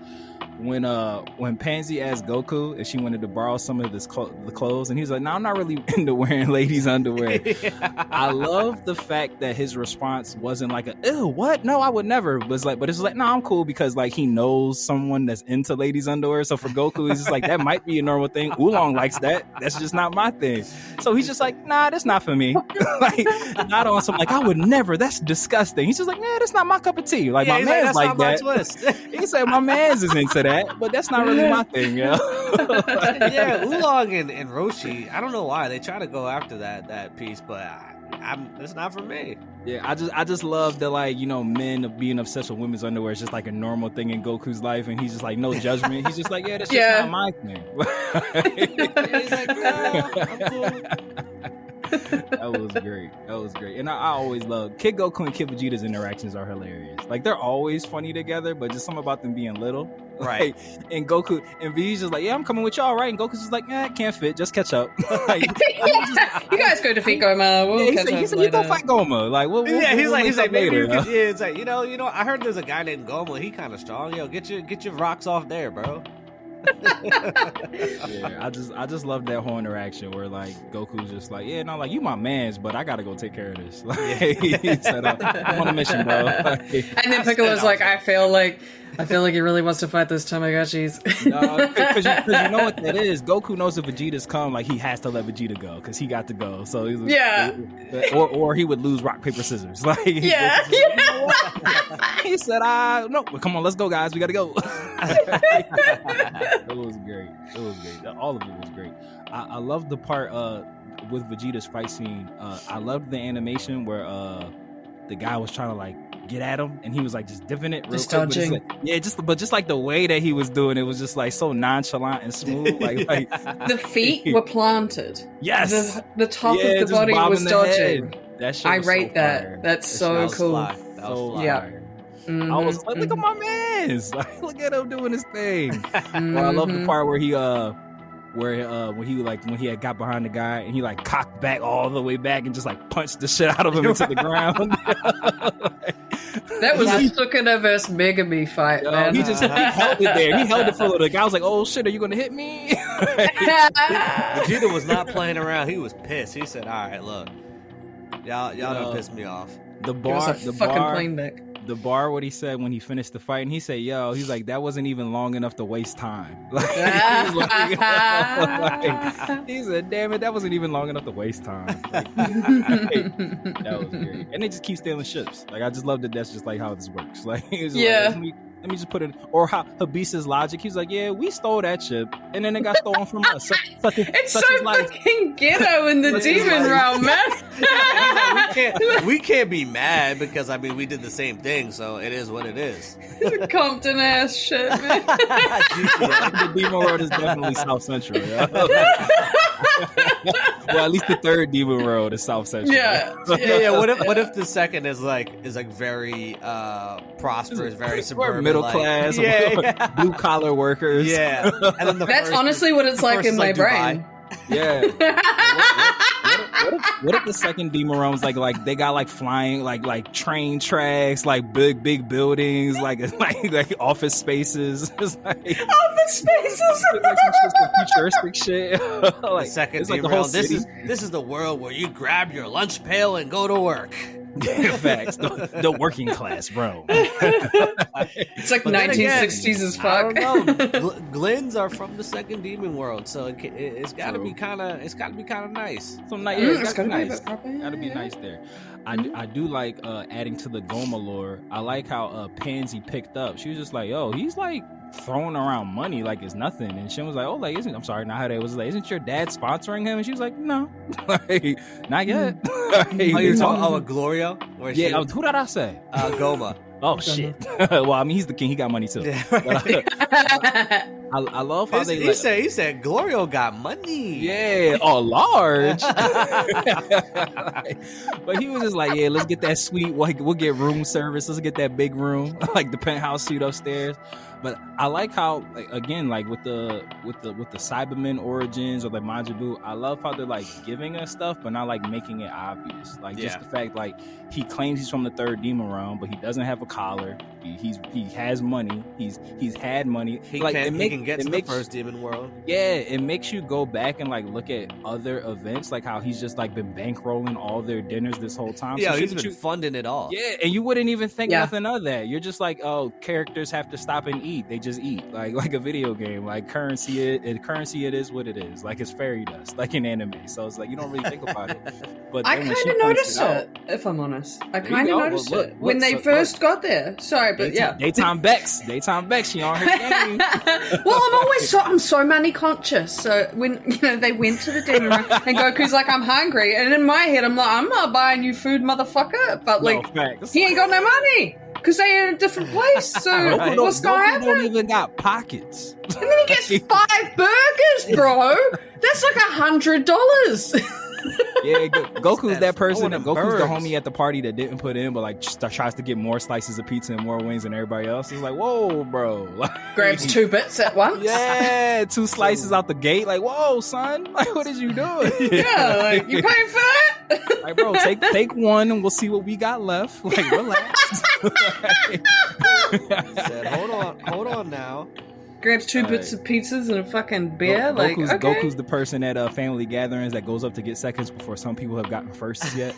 When Pansy asked Goku if she wanted to borrow some of the clothes, and he was like, "No, I'm not really into wearing ladies' underwear." Yeah. I love the fact that his response wasn't like "Ew, what? No, I would never." But it's like, "No, I'm cool," because like he knows someone that's into ladies' underwear. So for Goku, he's just like, that might be a normal thing. Oolong likes that. That's just not my thing. So he's just like, nah, that's not for me. Like not on some like I would never. That's disgusting. He's just like, nah, that's not my cup of tea. Like my man's like that. Twist. He said my man's is into that, but that's not really my thing, yo. Yeah, Oolong and Roshi. I don't know why they try to go after that piece, but it's not for me. Yeah, I just love that, like, you know, men being obsessed with women's underwear is just like a normal thing in Goku's life, and he's just like no judgment. He's just like, yeah, that's just not my thing. He's like, no, I'm cool. That was great. And I always love Kid Goku and Kid Vegeta's interactions are hilarious. Like they're always funny together, but just something about them being little. Right. Like, and Goku and V's just like, yeah, I'm coming with y'all, right? And Goku's just like, yeah, can't fit, just catch up. Like, you guys go defeat Goma. We'll catch up he said, later. you go fight Goma. Like, he's like maybe later, you could, yeah, it's like, you know, I heard there's a guy named Goma. He kind of strong. Yo, get your rocks off there, bro. Yeah, I just love that whole interaction where like Goku's just like, yeah, no, like you my mans, but I gotta go take care of this. Like he said, I'm on a mission, bro. Like, and then Piccolo's like, I feel like he really wants to fight those Tamagotchis. No, because you know what that is. Goku knows if Vegeta's come, like he has to let Vegeta go because he got to go. So he's like, or he would lose rock paper scissors. Like yeah. He said, no, come on, let's go, guys. We gotta go. It was great. All of it was great. I love the part with Vegeta's fight scene. I loved the animation where the guy was trying to like get at him, and he was like just dipping it real just quick. dodging. But just like the way that he was doing it was just like so nonchalant and smooth. Like the feet were planted. Yes, the top of the body was dodging. That shit I was rate so that. fire. That's so cool. That was fly. Yeah. I was like, look at my man's. Like, look at him doing his thing. Well, I love the part where he when he had got behind the guy and he like cocked back all the way back and just like punched the shit out of him into the ground. That was a Sukuna versus Megami fight, man. He held it there. He held it for a little. The guy was like, "Oh shit, are you gonna hit me?" Vegeta was not playing around. He was pissed. He said, "All right, look, y'all don't piss me off." The bar, what he said when he finished the fight, and he said, "Yo," he's like, "That wasn't even long enough to waste time." Like, he said, "Damn it, that wasn't even long enough to waste time." Like, that was great, and they just keep stealing ships. Like I just love that. That's just like how this works. Like, it's like, let me just put it, or how Habisa's logic. He's like, yeah, we stole that ship, and then it got stolen from us. It's so fucking ghetto in the demon realm, man. we can't be mad because I mean we did the same thing, so it is what it is. It's a Compton ass shit, man. The demon world is definitely South Central. Yeah? Well, at least the third demon world is South Central. Yeah. What if the second is like very prosperous, very suburban, middle class, blue collar workers. Yeah, and then that's honestly what it's like in my brain. Yeah. What if the second demon realm was like they got like flying like train tracks, like big buildings, like office spaces. It's like office spaces. Futuristic shit. Like, the second demon realm. This is the world where you grab your lunch pail and go to work. Yeah, facts. The working class, bro. It's like 1960s as fuck. I don't know. Glens are from the second demon world, so it's got to be kind of nice. Some nice. It's gotta be nice there. I do like adding to the Goma lore. I like how Pansy picked up. She was just like, "Yo, he's like throwing around money like it's nothing." And Shin was like, "Oh, like isn't isn't your dad sponsoring him?" And she was like, "No, like, not yet." You're talking Gloria? Who did I say? Goma. Oh shit! Well, I mean, he's the king. He got money too. Yeah, right. I love how he said Glorio got money. Yeah, large. But he was just like, yeah, let's get that suite. We'll get room service. Let's get that big room, like the penthouse suite upstairs. But I like how, like, again, like with the Cybermen origins or the Majin I love how they're like giving us stuff, but not like making it obvious. Like just the fact, like he claims he's from the third demon realm, but he doesn't have a collar. He has money. He's had money. He like can get to the first demon world. Yeah, it makes you go back and like look at other events, like how he's just like been bankrolling all their dinners this whole time. Yeah, so he's been funding it all. Yeah, and you wouldn't even think nothing of that. You're just like, oh, characters have to stop and eat. They just eat like a video game. Like currency it is what it is. Like it's fairy dust, like in anime. So it's like you don't really think about it. But I kind of noticed it, if I'm honest. I kind of noticed it when they first got there. Sorry, but daytime Bex, she on her game. Well, I'm so money conscious. So when they went to the demon room and Goku's like, I'm hungry, and in my head I'm like, I'm not buying you food, motherfucker. But like, he ain't got no money. Because they're in a different place, so what's gonna happen? Don't even got pockets. And then he gets 5 burgers, bro. That's like $100. Yeah, Goku's that person. Goku's the homie at the party that didn't put in, but like tries to get more slices of pizza and more wings than everybody else. It's like, whoa, bro. Like, grabs 2 bits at once. Yeah, 2 slices out the gate. Like, whoa, son. Like, what is you doing? Yeah, like, you paying for that? Like, bro, take one and we'll see what we got left. Like, relax. Said, hold on now. Grabs 2 bits of pizzas and a fucking beer. Goku's the person at family gatherings that goes up to get seconds before some people have gotten firsts yet.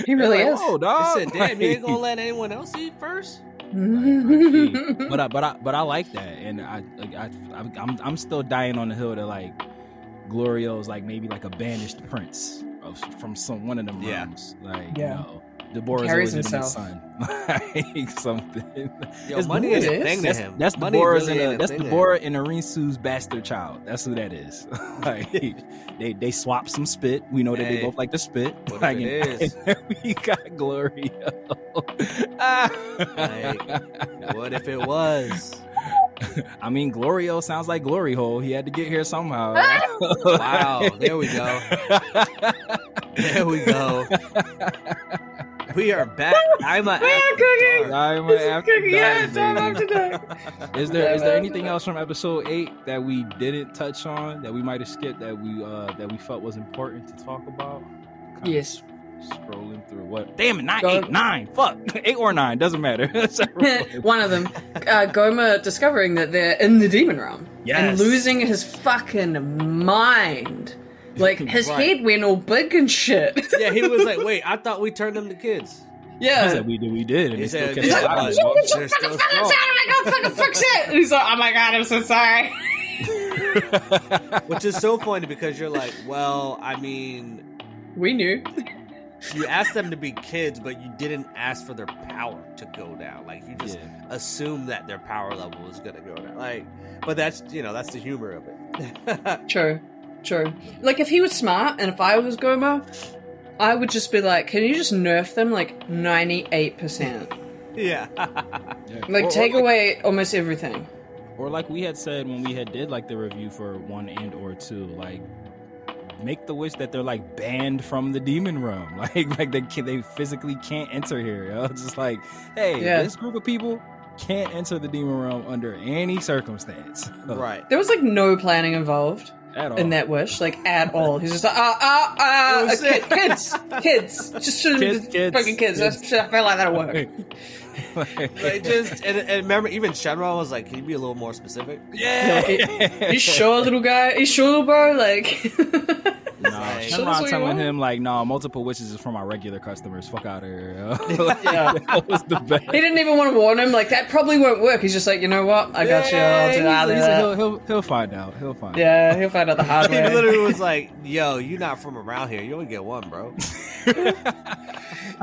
He really is. Oh, dog. I said, damn, you ain't gonna let anyone else eat first? but I like that, and I'm still dying on the hill that like Glorio's like maybe like a banished prince from one of them realms. Like, you know, Deborah's illegitimate son. Like something. Yo, money is a thing to him. That's Deborah's Deborah and Arinsu's bastard child. That's who that is. Like they swap some spit. We know that they both like to spit. Like, it is. We got Glorio. Like, what if it was? I mean, Glorio sounds like Glory Hole. He had to get here somehow. Wow, there we go. There we go. We are back. Daima after dark. Is there anything else from episode 8 that we didn't touch on, that we might have skipped, that we felt was important to talk about? Yes. Scrolling through what? Damn it, 9. Fuck. 8 or 9, doesn't matter. One of them. Goma discovering that they're in the demon realm. Yes. And losing his fucking mind. Like, his head went all big and shit. Yeah, he was like, wait, I thought we turned them to kids. Yeah. He said we did. And he said, he's like, I'm fucking fix it. And he's like, oh my god, I'm so sorry. Which is so funny because you're like, well, I mean, we knew. You asked them to be kids, but you didn't ask for their power to go down. Like, you just assumed that their power level was going to go down. Like, but that's the humor of it. True. Like, if he was smart, and if I was Goma, I would just be like, can you just nerf them, like, 98%? Yeah. Like, take away almost everything. Or like we had said when we had did, like, the review for 1 and or 2, like, make the wish that they're like banned from the demon realm, like they physically can't enter here. You know? Just like, hey, this group of people can't enter the demon realm under any circumstance. Right. There was like no planning involved at all in that wish, like at all. He's just like, kids, just fucking kids. I feel like that'll work. Like just and remember, even Shenron was like, "Can you be a little more specific?" Yeah, you sure, little guy? You sure, bro? Like, no, Shenron telling him like, "No, multiple wishes is from our regular customers. Fuck out of here." Yeah, that was the best. He didn't even want to warn him. Like, that probably won't work. He's just like, you know what? I got you. I'll do that. He'll find out. He'll find. Yeah, he'll find out the hard way. He literally was like, "Yo, you're not from around here. You only get one, bro."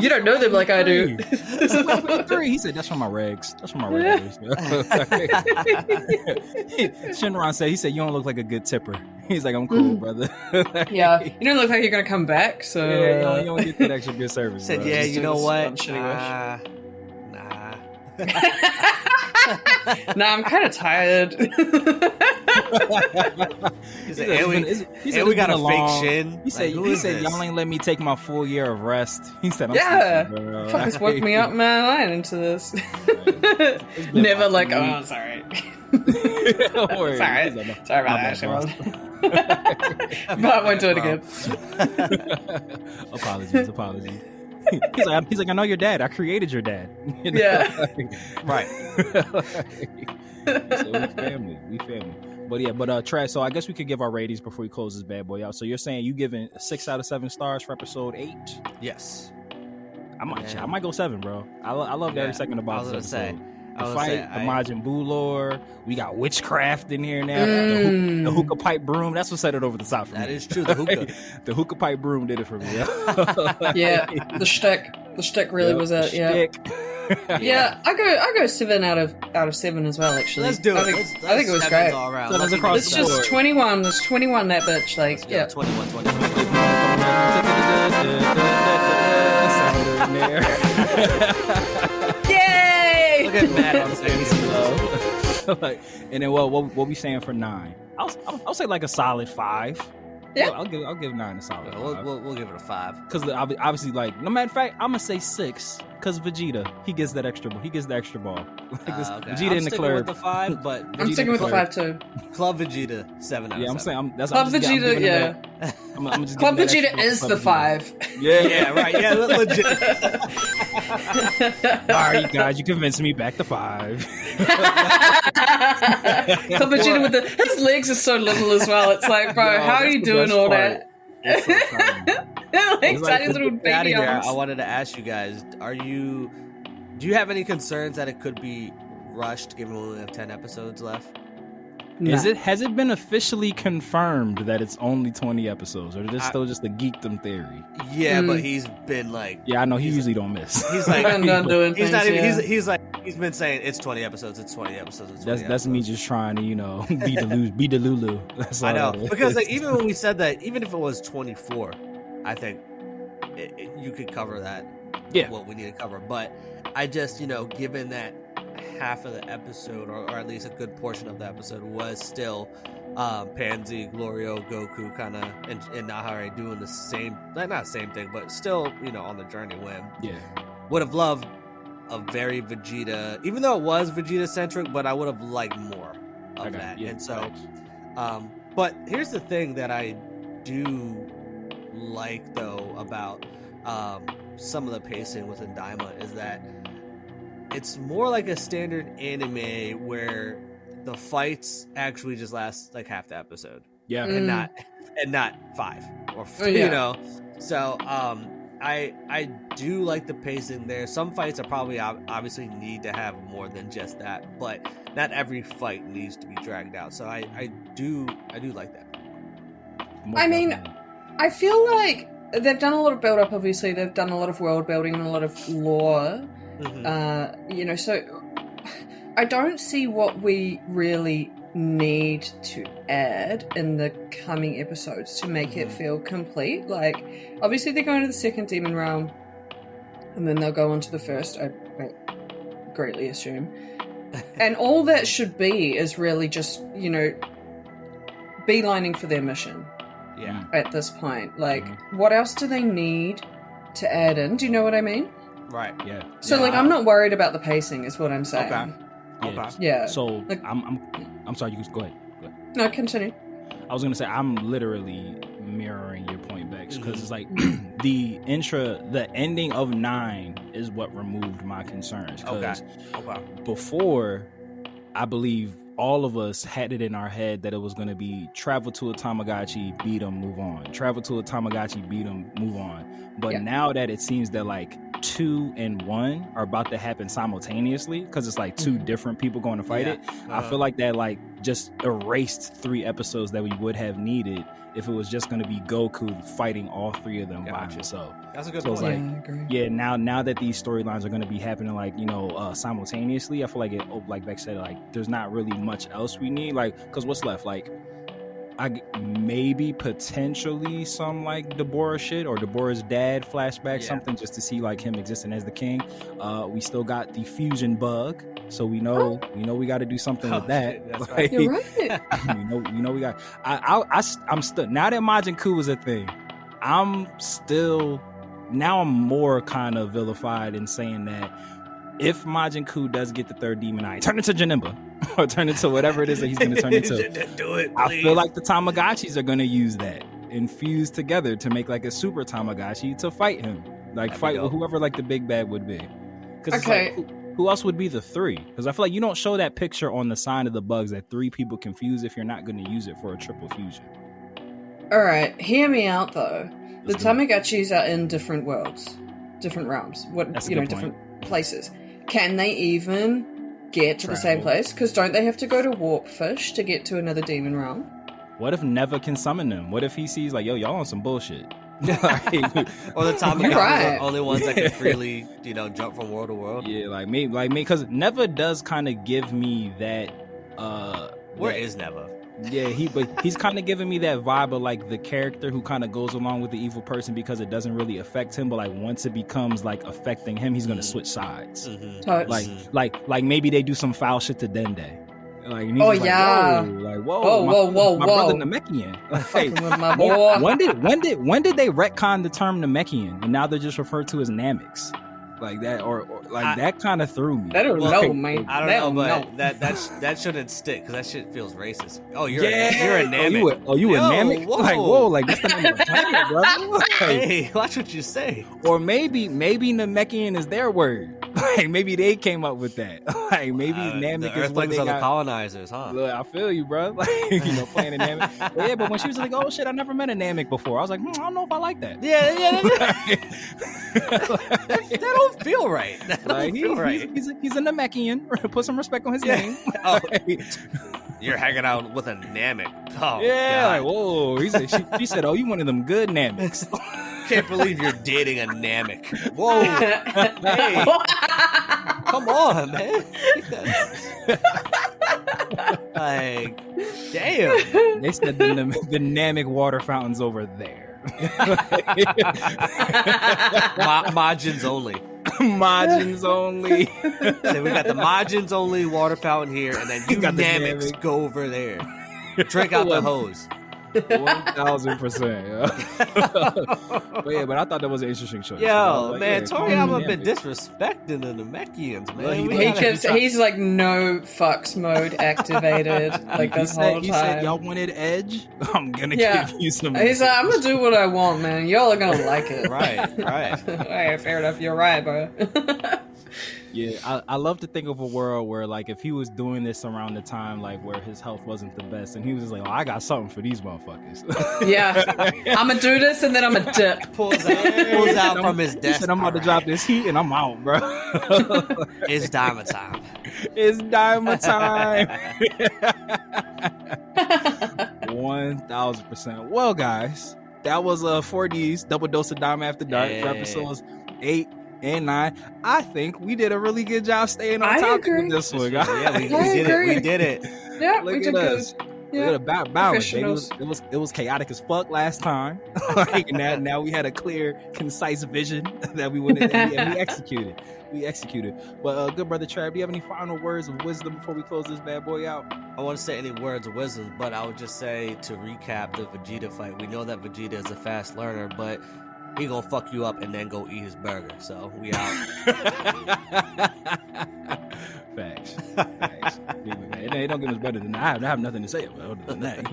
You don't know them like I do. He said, "That's from my regs. That's from my regs." Shenron said, "He said you don't look like a good tipper." He's like, "I'm cool, brother." Yeah, you don't look like you're gonna come back, so you don't get that extra good service. Said, bro. "Yeah, you know what? Nah." Nah, I'm kind of tired. He said, and we got a fake shin. He said, y'all ain't let me take my full year of rest. He said, Fuckers woke me up, man. I ain't into this. Never like, oh, sorry. Don't worry. Sorry about that, Sharon. But I won't do it again. Apologies. He's like, I know your dad. I created your dad. Yeah. Right. So we family. But yeah, Trash, so I guess we could give our ratings before we close this bad boy out. So you're saying you giving 6 out of 7 stars for episode 8? Yes. I might go 7, bro. I loved every second about this episode. The fight, the Majin Buu lore. We got witchcraft in here now. The hookah pipe broom. That's what set it over the top for me. That is true. The hookah. The hookah pipe broom did it for me. Yeah, the shtick. The shtick really was it. Yeah. Yeah, I go 7 out of 7 as well. Actually, let's do it. I think it was great. So it's just 21. There's 21. That bitch. Like, yeah. 21. Yay! Look at Matt on stage. And then what we saying for 9? I'll say like a solid 5. Yeah, I'll give 9 a solid 5. We'll give it a 5. Because obviously, like, no matter of fact, I'm gonna say 6. Because Vegeta, he gets the extra ball. Like this, okay. Vegeta in the club. With the 5, but I'm sticking with the 5 too. Club Vegeta 7 out of 7. I'm saying that's Club Vegeta. Yeah, I'm just Club Vegeta is the 5. Yeah, right. Yeah, legit. All right, guys, you convinced me. Back to 5. Club Vegeta with his legs are so little as well. It's like, bro, how are you doing all that? Like tiny little baby arms. I wanted to ask you guys: do you have any concerns that it could be rushed, given we only have 10 episodes left? No. Has it been officially confirmed that it's only 20 episodes, or is this still just a geekdom theory? Yeah, but he's been like, yeah, I know he usually don't miss. He's like, he's not even. He's like, he's been saying it's 20 episodes. It's 20 episodes. It's 20 that's me just trying to, be the Lulu. That's all I know, because like, even when we said that, even if it was 24, I think you could cover that. Yeah, what we need to cover. But I just, given that half of the episode, or at least a good portion of the episode, was still Pansy, Glorio, Goku, kind of, and Nahare doing the same, not same thing, but still, on the journey. When would have loved a very Vegeta, even though it was Vegeta centric, but I would have liked more of that. Yeah, and so, but here's the thing that I do like though about some of the pacing within Daima is that it's more like a standard anime where the fights actually just last like half the episode. Yeah. And not 5 or So I do like the pacing there. Some fights are probably obviously need to have more than just that, but not every fight needs to be dragged out. So I do like that. I mean, I feel like they've done a lot of build up. Obviously, they've done a lot of world building and a lot of lore. Mm-hmm. So I don't see what we really need to add in the coming episodes to make it feel complete. Like, obviously they're going to the second demon realm, and then they'll go on to the first, I greatly assume. And all that should be is really just, beelining for their mission. Yeah. At this point. Like, what else do they need to add in? Do you know what I mean? Right. Yeah. So, I'm not worried about the pacing, is what I'm saying. Okay. Yeah. So, like, I'm sorry, you can go ahead. No, continue. I was going to say, I'm literally mirroring your point, Bex, because it's like the ending of 9 is what removed my concerns. Okay. Before, I believe all of us had it in our head that it was going to be travel to a Tamagotchi, beat him, move on. Travel to a Tamagotchi, beat him, move on. But now that it seems that like 2 and 1 are about to happen simultaneously, because it's like 2 different people going to fight it, I feel like that like just erased 3 episodes that we would have needed if it was just going to be Goku fighting all 3 of them by himself. That's a good point. I agree. Now that these storylines are going to be happening like simultaneously, I feel like like Beck said, like there's not really much else we need, like, because what's left, like maybe potentially some like Deborah shit or Deborah's dad flashback, something just to see like him existing as the king. We still got the fusion bug, so we know we got to do something with that. Shit, that's Like, right. You're right. we know we got. I'm still, now that Majin Buu is a thing, I'm more kind of vilified in saying that if Majin Buu does get the third demon eye, turn into Janemba or turn into whatever it is that he's going to turn into. Do it, I please. feel like the Tamagotchis are going to use that and fuse together to make like a super Tamagotchi to fight him, like fight with whoever like the big bad would be. Because Okay. it's like, who else would be the three? Because I feel like you don't show that picture on the sign of the bugs that 3 people can fuse if you're not going to use it for a triple fusion. All right, hear me out though. The Let's go. Tamagotchis are in different worlds, different realms. That's a good point. Different places. Can they even get to the same place? Because don't they have to go to Warpfish to get to another demon realm? What if Neva can summon them? What if he sees like, yo, y'all on some bullshit? Like, Or the Tamagotchis You're right. are the only ones that can freely, jump from world to world. yeah, like me, because Neva does kind of give me that. Where is Neva? Yeah, he's kind of giving me that vibe of like the character who kind of goes along with the evil person because it doesn't really affect him, but like once it becomes like affecting him, he's gonna switch sides. Mm-hmm. Totes. Like maybe they do some foul shit to Dende. Like, and he's Oh, just yeah. like, whoa, Whoa, my brother Namekian. Like, Fucking with my boy. when did they retcon the term Namekian and now they're just referred to as Nameks? Like that, or like that kind of threw me. I don't Well, know, man. I They don't know, know. but that shouldn't stick because that shit feels racist. Oh, you're a Oh, Namek. you a Yo, Namek? whoa. Like, whoa, like that's the name of the planet, brother. Like, Hey, watch what you say. or maybe Namekian is their word. Like maybe they came up with that. Like maybe Namek The is what Earthlings they are the got. colonizers, huh? Look, I feel you, bro. Like, playing a Namek. But yeah, but when she was like, "Oh shit, I never met a Namek before," I was like, I don't know if I like that. Yeah. That don't feel right. That don't Like, feel right. he's a Namekian. Put some respect on his name. Oh, you're hanging out with a Namek. Oh, Yeah, like, God. whoa. She said, "Oh, you one of them good Nameks." Can't believe you're dating a Namek. Whoa. Hey. Come on, man. Like, damn. They said the Namek water fountain's over there. Majins only. Margins only. So we got the Majins only water fountain here, and then you got the Nameks Namek. go over there. Drink out the hose. 1000%. But I thought that was an interesting choice. I Yo, was like, man, yeah, call Toriyama me been Namek. disrespecting the Namekians, man. Well, We he gotta- He's like no fucks mode activated like this whole He said, time. y'all wanted edge? I'm gonna Yeah. give you some. He's like, I'm gonna do what I want, man. Y'all are gonna like it. Right. Alright, fair enough. You're right, bro. Yeah, I love to think of a world where, like, if he was doing this around the time, like, where his health wasn't the best, and he was just like, "Oh, I got something for these motherfuckers." Yeah, I'm gonna do this and then I'm gonna dip. Pulls out from his He desk. said, "I'm about to drop this heat and I'm out, bro." It's diamond time. It's diamond time. 1000%. Well, guys, that was 4D's double dose of Dime After Dark for episodes 8 and 9. I think we did a really good job staying on I topic agree. with this one, guys. Yeah, we I did it. agree. We did it. Yeah, Look we at did us. good. Look Yeah. at the balance, baby. Professionals. It was chaotic as fuck last time. Like, now we had a clear, concise vision that we went in and we executed. But good brother Trav, do you have any final words of wisdom before we close this bad boy out? I want to say any words of wisdom, but I would just say to recap the Vegeta fight. We know that Vegeta is a fast learner, but he gonna fuck you up and then go eat his burger. So we out. Facts. It don't get much better than that. I have nothing to say about it other than that.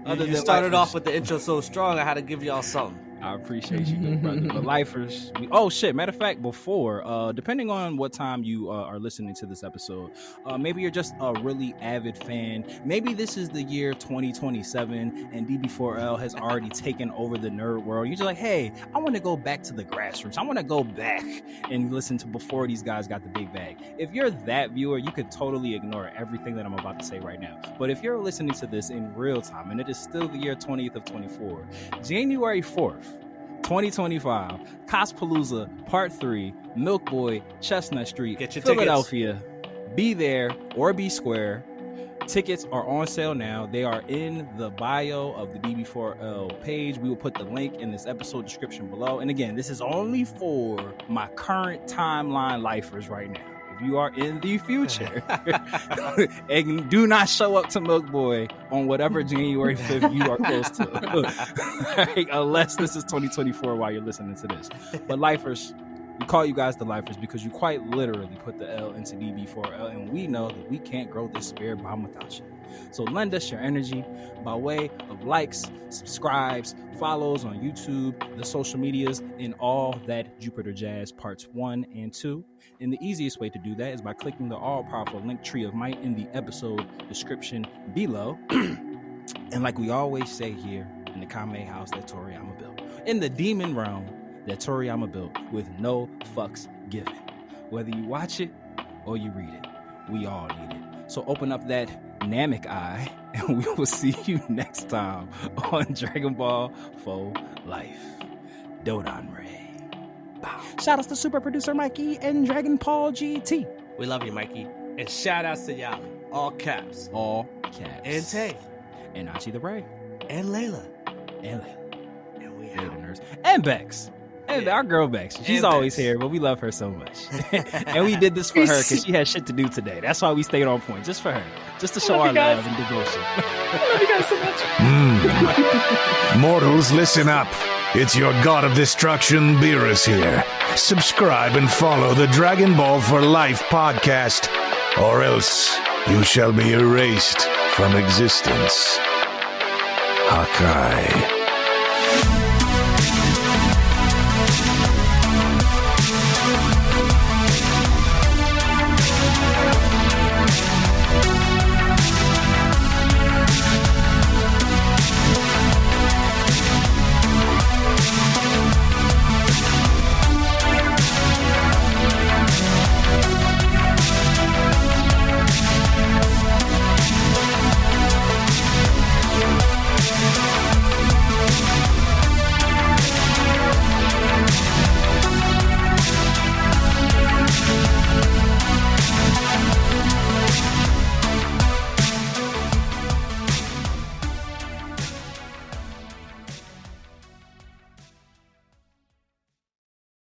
Other You than started lifers. off with the intro so strong. I had to give y'all something. I appreciate you, good brother. But lifers, oh shit! Matter of fact, before, depending on what time you are listening to this episode, maybe you're just a really avid fan. Maybe this is the year 2027, and DB4L has already taken over the nerd world. You're just like, hey, I want to go back to the grassroots. I want to go back and listen to before these guys got the big bag. If you're that viewer, you could totally ignore everything that I'm about to say right now. But if you're listening to this in real time, and it is still the year 20th of 24, January 4th. 2025, Cospalooza Part 3, Milk Boy, Chestnut Street, Get your Philadelphia. Be there or be square. Tickets are on sale now. They are in the bio of the DB4L page. We will put the link in this episode description below. And again, this is only for my current timeline lifers right now. If you are in the future and do not show up to Milk Boy on whatever January 5th you are close to, right? Unless this is 2024 while you're listening to this. But lifers, we call you guys the lifers because you quite literally put the L into DB4L, and we know that we can't grow this spirit bomb without you. So lend us your energy by way of likes, subscribes, follows on YouTube, the social medias, and all that Jupiter Jazz parts 1 and 2. And the easiest way to do that is by clicking the all-powerful link tree of might in the episode description below. And like we always say here in the Kame house that Toriyama built, in the demon realm that Toriyama built with no fucks given. Whether you watch it or you read it, we all need it. So open up that Namek eye, and we will see you next time on Dragon Ball for Life. Dodon Ray. Bow. Shout outs to super producer Mikey and Dragon Ball GT. We love you, Mikey. And shout outs to Yali. All caps. All caps. And Tay. And Achi the Ray. And Layla. And Layla. And we Later, out. nerds. And Bex. And our girl Bex. She's And always Bex. here, but we love her so much. And we did this for her because she had shit to do today. That's why we stayed on point, just for her. Just to show our love and devotion. I love you guys so much. Mortals, listen up. It's your god of destruction, Beerus here. Subscribe and follow the Dragon Ball for Life podcast, or else you shall be erased from existence. Hakai.